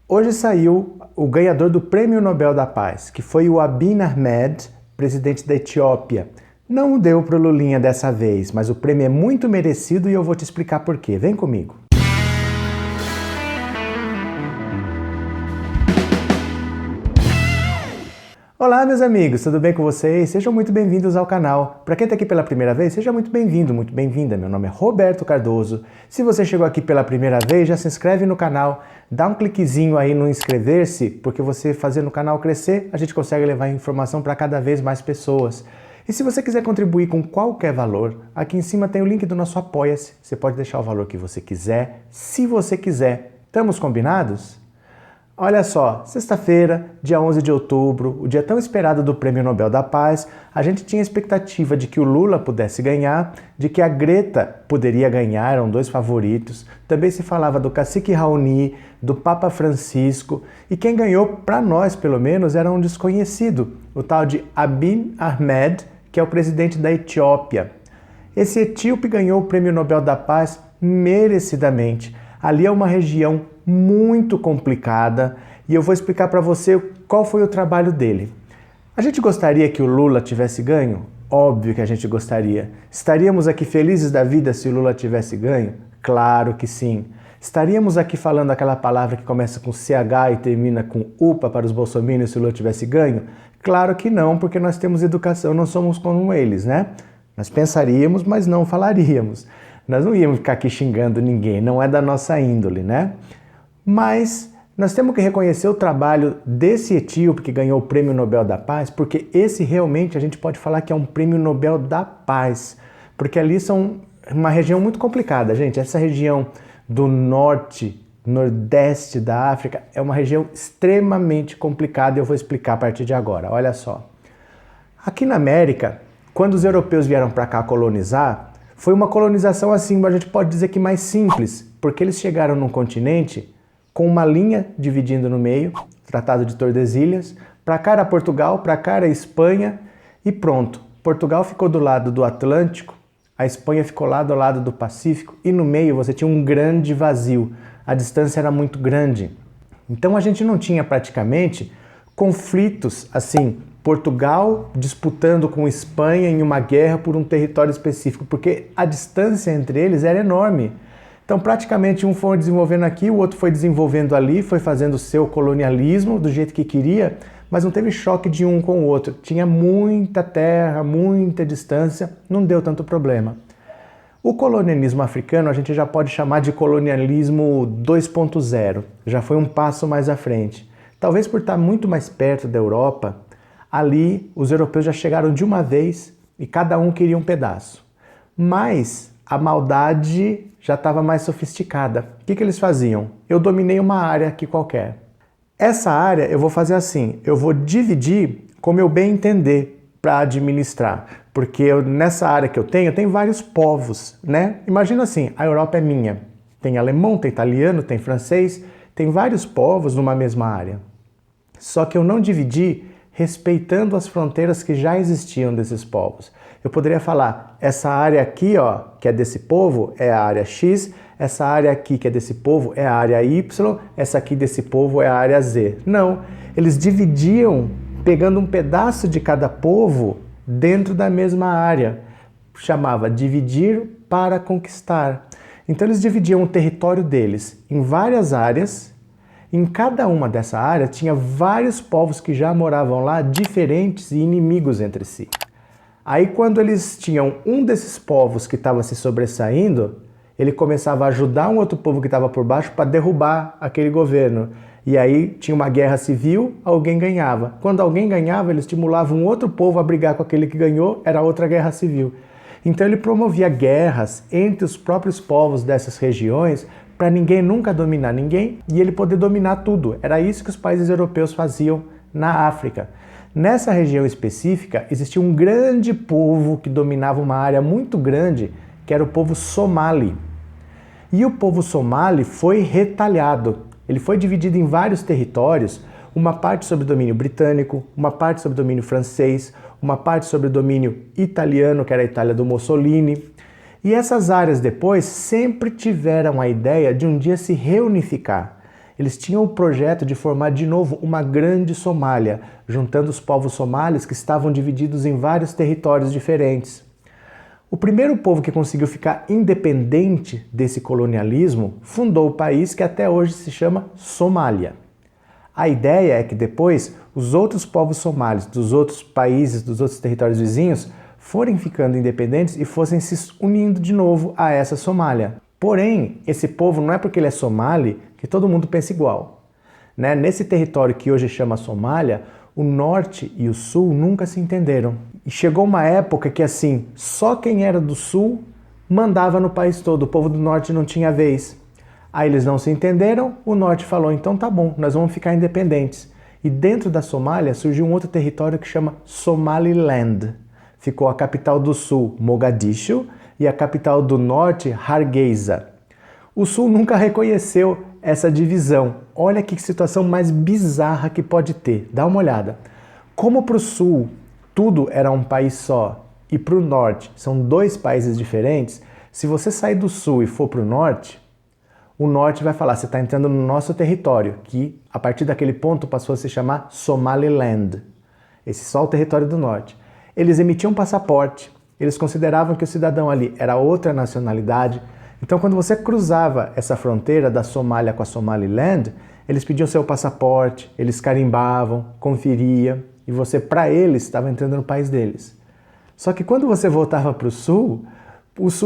Hoje saiu o ganhador do Prêmio Nobel da Paz, que foi o Abiy Ahmed, presidente da Etiópia. Não deu para o Lulinha dessa vez, mas o prêmio é muito merecido e eu vou te explicar por quê. Vem comigo. Olá, meus amigos, tudo bem com vocês? Sejam muito bem-vindos ao canal. Para quem está aqui pela primeira vez, seja muito bem-vindo, muito bem-vinda. Meu nome é Roberto Cardoso. Se você chegou aqui pela primeira vez, já se inscreve no canal, dá um cliquezinho aí no inscrever-se, porque você fazendo o canal crescer, a gente consegue levar informação para cada vez mais pessoas. E se você quiser contribuir com qualquer valor, aqui em cima tem o link do nosso Apoia-se. Você pode deixar o valor que você quiser, se você quiser. Estamos combinados? Olha só, sexta-feira, dia 11 de outubro, o dia tão esperado do Prêmio Nobel da Paz, a gente tinha expectativa de que o Lula pudesse ganhar, de que a Greta poderia ganhar, eram dois favoritos. Também se falava do Cacique Raoni, do Papa Francisco, e quem ganhou, para nós pelo menos, era um desconhecido, o tal de Abiy Ahmed, que é o presidente da Etiópia. Esse etíope ganhou o Prêmio Nobel da Paz merecidamente. Ali é uma região muito complicada e eu vou explicar para você qual foi o trabalho dele. A gente gostaria que o Lula tivesse ganho? Óbvio que a gente gostaria. Estaríamos aqui felizes da vida se o Lula tivesse ganho? Claro que sim. Estaríamos aqui falando aquela palavra que começa com CH e termina com UPA para os bolsominions se o Lula tivesse ganho? Claro que não, porque nós temos educação, não somos como eles, né? Nós pensaríamos, mas não falaríamos. Nós não íamos ficar aqui xingando ninguém, não é da nossa índole, né? Mas nós temos que reconhecer o trabalho desse etíope que ganhou o Prêmio Nobel da Paz, porque esse realmente a gente pode falar que é um Prêmio Nobel da Paz, porque ali são uma região muito complicada, gente. Essa região do norte, nordeste da África é uma região extremamente complicada e eu vou explicar a partir de agora. Olha só. Aqui na América, quando os europeus vieram para cá colonizar, foi uma colonização assim, a gente pode dizer que mais simples, porque eles chegaram num continente com uma linha dividindo no meio, Tratado de Tordesilhas, para cá era Portugal, para cá era Espanha e pronto. Portugal ficou do lado do Atlântico, a Espanha ficou lá do lado do Pacífico e no meio você tinha um grande vazio, a distância era muito grande. Então a gente não tinha praticamente conflitos assim, Portugal disputando com Espanha em uma guerra por um território específico, porque a distância entre eles era enorme. Então praticamente um foi desenvolvendo aqui, o outro foi desenvolvendo ali, foi fazendo o seu colonialismo do jeito que queria, mas não teve choque de um com o outro. Tinha muita terra, muita distância, não deu tanto problema. O colonialismo africano a gente já pode chamar de colonialismo 2.0, já foi um passo mais à frente. Talvez por estar muito mais perto da Europa, ali os europeus já chegaram de uma vez e cada um queria um pedaço. Mas a maldade já estava mais sofisticada. O que eles faziam? Eu dominei uma área aqui qualquer. Essa área eu vou fazer assim, eu vou dividir como eu bem entender para administrar. Porque nessa área que eu tenho vários povos, né? Imagina assim, a Europa é minha. Tem alemão, tem italiano, tem francês, tem vários povos numa mesma área. Só que eu não dividi respeitando as fronteiras que já existiam desses povos. Eu poderia falar, essa área aqui, ó, que é desse povo, é a área X, essa área aqui que é desse povo é a área Y, essa aqui desse povo é a área Z. Não, eles dividiam pegando um pedaço de cada povo dentro da mesma área. Chamava dividir para conquistar. Então eles dividiam o território deles em várias áreas. Em cada uma dessa área tinha vários povos que já moravam lá, diferentes e inimigos entre si. Aí quando eles tinham um desses povos que estava se sobressaindo, ele começava a ajudar um outro povo que estava por baixo para derrubar aquele governo. E aí tinha uma guerra civil, alguém ganhava. Quando alguém ganhava, ele estimulava um outro povo a brigar com aquele que ganhou, era outra guerra civil. Então ele promovia guerras entre os próprios povos dessas regiões para ninguém nunca dominar ninguém e ele poder dominar tudo. Era isso que os países europeus faziam na África. Nessa região específica, existia um grande povo que dominava uma área muito grande, que era o povo somali. E o povo somali foi retalhado. Ele foi dividido em vários territórios, uma parte sob domínio britânico, uma parte sob domínio francês, uma parte sob domínio italiano, que era a Itália do Mussolini. E essas áreas depois sempre tiveram a ideia de um dia se reunificar. Eles tinham o projeto de formar de novo uma grande Somália, juntando os povos somalis que estavam divididos em vários territórios diferentes. O primeiro povo que conseguiu ficar independente desse colonialismo fundou o país que até hoje se chama Somália. A ideia é que depois os outros povos somalis dos outros países, dos outros territórios vizinhos, forem ficando independentes e fossem se unindo de novo a essa Somália. Porém, esse povo não é porque ele é somali que todo mundo pensa igual. Nesse território que hoje chama Somália, o norte e o sul nunca se entenderam. E chegou uma época que assim, só quem era do sul mandava no país todo, o povo do norte não tinha vez. Aí eles não se entenderam, o norte falou, então tá bom, nós vamos ficar independentes. E dentro da Somália surgiu um outro território que chama Somaliland. Ficou a capital do sul, Mogadishu, e a capital do norte, Hargeisa. O sul nunca reconheceu essa divisão. Olha que situação mais bizarra que pode ter. Dá uma olhada. Como para o sul tudo era um país só e para o norte são dois países diferentes, se você sair do sul e for para o norte vai falar, você está entrando no nosso território, que a partir daquele ponto passou a se chamar Somaliland. Esse é só o território do norte. Eles emitiam passaporte, eles consideravam que o cidadão ali era outra nacionalidade. Então, quando você cruzava essa fronteira da Somália com a Somaliland, eles pediam seu passaporte, eles carimbavam, conferia, e você, para eles, estava entrando no país deles. Só que quando você voltava para o sul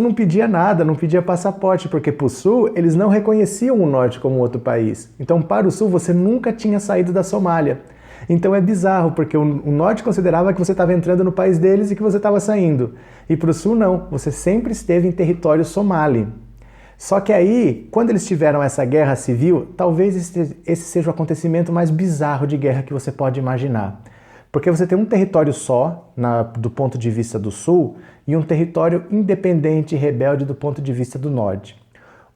não pedia nada, não pedia passaporte, porque para o sul eles não reconheciam o norte como outro país. Então, para o sul, você nunca tinha saído da Somália. Então é bizarro, porque o norte considerava que você estava entrando no país deles e que você estava saindo. E para o sul não, você sempre esteve em território somali. Só que aí, quando eles tiveram essa guerra civil, talvez esse seja o acontecimento mais bizarro de guerra que você pode imaginar. Porque você tem um território só, do ponto de vista do sul, e um território independente e rebelde do ponto de vista do norte.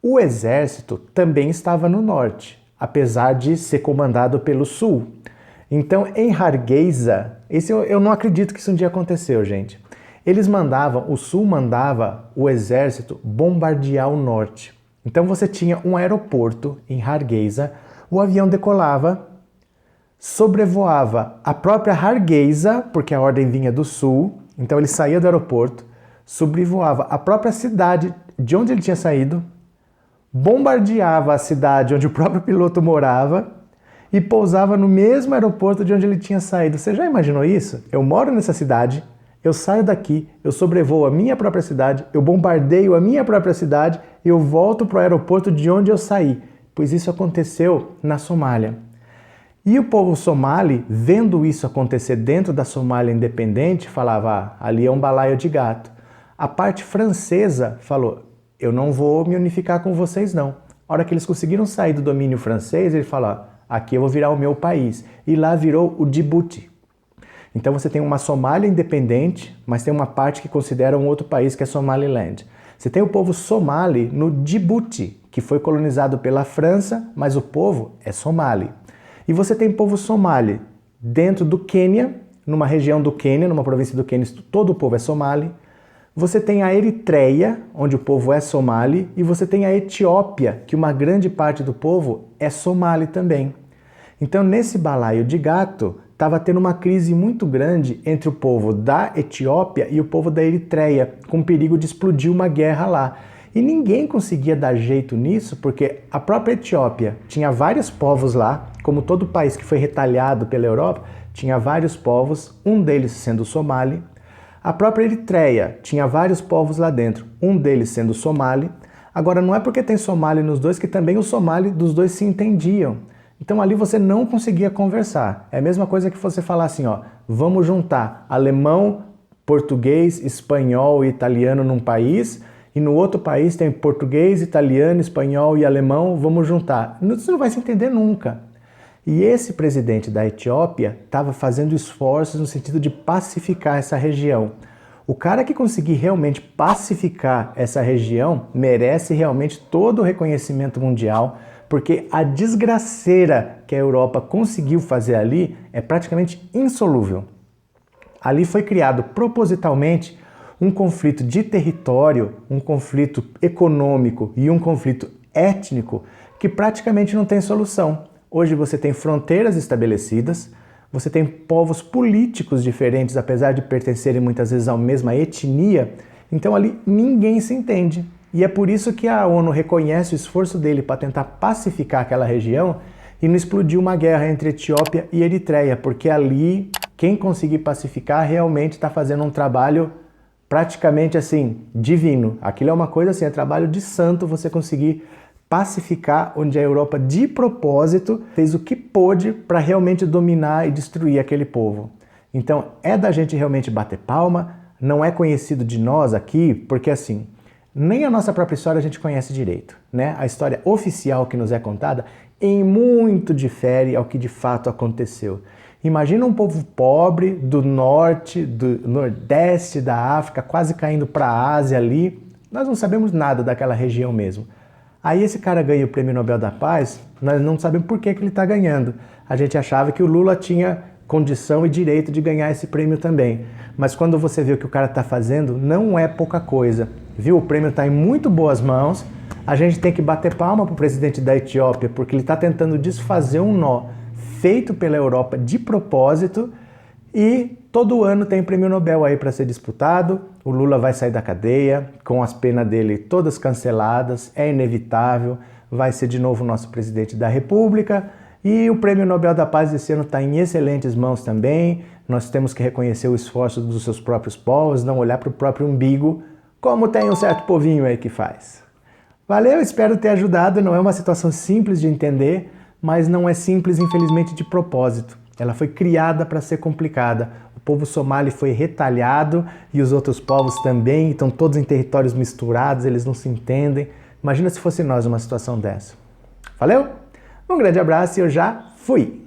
O exército também estava no norte, apesar de ser comandado pelo sul. Então, em Hargeisa, eu não acredito que isso um dia aconteceu, gente. O sul mandava o exército bombardear o norte. Então você tinha um aeroporto em Hargeisa, o avião decolava, sobrevoava a própria Hargeisa, porque a ordem vinha do sul, então ele saía do aeroporto, sobrevoava a própria cidade de onde ele tinha saído, bombardeava a cidade onde o próprio piloto morava, e pousava no mesmo aeroporto de onde ele tinha saído. Você já imaginou isso? Eu moro nessa cidade, eu saio daqui, eu sobrevoo a minha própria cidade, eu bombardeio a minha própria cidade e eu volto para o aeroporto de onde eu saí, pois isso aconteceu na Somália. E o povo somali, vendo isso acontecer dentro da Somália independente, falava, ali é um balaio de gato. A parte francesa falou, eu não vou me unificar com vocês não. A hora que eles conseguiram sair do domínio francês, ele falou, aqui eu vou virar o meu país. E lá virou o Djibouti. Então você tem uma Somália independente, mas tem uma parte que considera um outro país que é Somaliland. Você tem o povo somali no Djibouti, que foi colonizado pela França, mas o povo é somali. E você tem povo somali dentro do Quênia, numa região do Quênia, numa província do Quênia, todo o povo é somali. Você tem a Eritreia, onde o povo é somali, e você tem a Etiópia, que uma grande parte do povo é somali também. Então, nesse balaio de gato, estava tendo uma crise muito grande entre o povo da Etiópia e o povo da Eritreia, com perigo de explodir uma guerra lá. E ninguém conseguia dar jeito nisso, porque a própria Etiópia tinha vários povos lá, como todo país que foi retalhado pela Europa, tinha vários povos, um deles sendo somali. A própria Eritreia tinha vários povos lá dentro, um deles sendo somali. Agora, não é porque tem somali nos dois que também os somali dos dois se entendiam. Então ali você não conseguia conversar. É a mesma coisa que você falar assim, ó, vamos juntar alemão, português, espanhol e italiano num país, e no outro país tem português, italiano, espanhol e alemão, vamos juntar. Você não vai se entender nunca. E esse presidente da Etiópia estava fazendo esforços no sentido de pacificar essa região. O cara que conseguir realmente pacificar essa região merece realmente todo o reconhecimento mundial, porque a desgraceira que a Europa conseguiu fazer ali é praticamente insolúvel. Ali foi criado propositalmente um conflito de território, um conflito econômico e um conflito étnico que praticamente não tem solução. Hoje você tem fronteiras estabelecidas, você tem povos políticos diferentes, apesar de pertencerem muitas vezes à mesma etnia, então ali ninguém se entende. E é por isso que a ONU reconhece o esforço dele para tentar pacificar aquela região e não explodir uma guerra entre Etiópia e Eritreia, porque ali quem conseguir pacificar realmente está fazendo um trabalho praticamente assim, divino. Aquilo é uma coisa assim, é trabalho de santo você conseguir pacificar onde a Europa de propósito fez o que pôde para realmente dominar e destruir aquele povo. Então é da gente realmente bater palma, não é conhecido de nós aqui, porque assim, nem a nossa própria história a gente conhece direito, né? A história oficial que nos é contada em muito difere ao que de fato aconteceu. Imagina um povo pobre do norte, do nordeste da África, quase caindo para a Ásia ali. Nós não sabemos nada daquela região mesmo. Aí esse cara ganha o Prêmio Nobel da Paz, nós não sabemos por que ele está ganhando. A gente achava que o Lula tinha condição e direito de ganhar esse prêmio também. Mas quando você vê o que o cara está fazendo, não é pouca coisa. Viu? O prêmio está em muito boas mãos. A gente tem que bater palma para o presidente da Etiópia, porque ele está tentando desfazer um nó feito pela Europa de propósito, e todo ano tem prêmio Nobel aí para ser disputado. O Lula vai sair da cadeia, com as penas dele todas canceladas, é inevitável, vai ser de novo o nosso presidente da República, e o prêmio Nobel da Paz esse ano está em excelentes mãos também. Nós temos que reconhecer o esforço dos seus próprios povos, não olhar para o próprio umbigo, como tem um certo povinho aí que faz. Valeu, espero ter ajudado. Não é uma situação simples de entender, mas não é simples, infelizmente, de propósito. Ela foi criada para ser complicada. O povo somali foi retalhado e os outros povos também, estão todos em territórios misturados, eles não se entendem. Imagina se fosse nós numa situação dessa. Valeu? Um grande abraço e eu já fui!